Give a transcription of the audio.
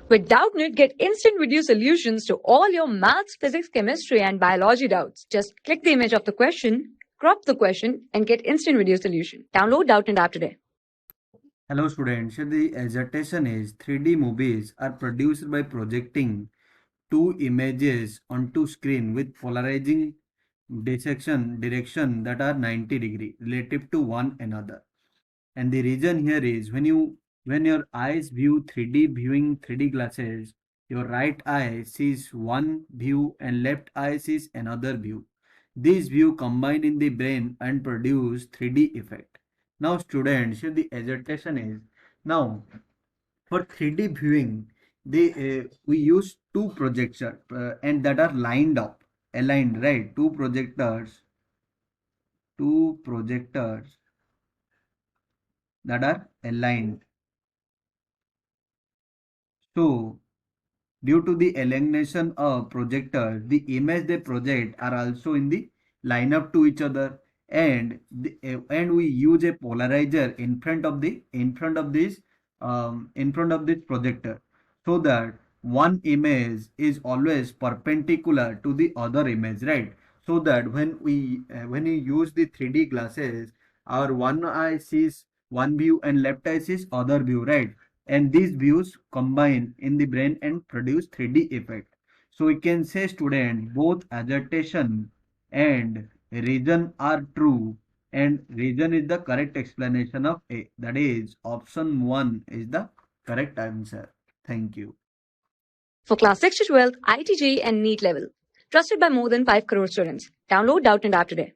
With Doubtnut, get instant video solutions to all your maths, physics, chemistry, and biology doubts. Just click the image of the question, crop the question, and get instant video solution. Download Doubtnut app today. Hello students, the exhortation is 3D movies are produced by projecting two images onto screen with polarizing direction that are 90 degree relative to one another. And the reason here is when your eyes view 3D viewing 3D glasses, your right eye sees one view and left eye sees another view. These view combine in the brain and produce 3D effect. Now students, here the exhortation is now for 3D viewing, we use two projectors and that are aligned, right? Two projectors that are aligned. So due to the alignation of projectors, the image they project are also in the line up to each other, and and we use a polarizer in front of this projector, so that one image is always perpendicular to the other image, right? So that when we use the 3D glasses, our one eye sees one view and left eye sees other view, right? And these views combine in the brain and produce 3D effect. So we can say student both assertion and reason are true, and reason is the correct explanation of A. That is option 1 is the correct answer. Thank you. For class 6 to 12, IIT JEE and NEET level. Trusted by more than 5 crore students. Download Doubtnut app today.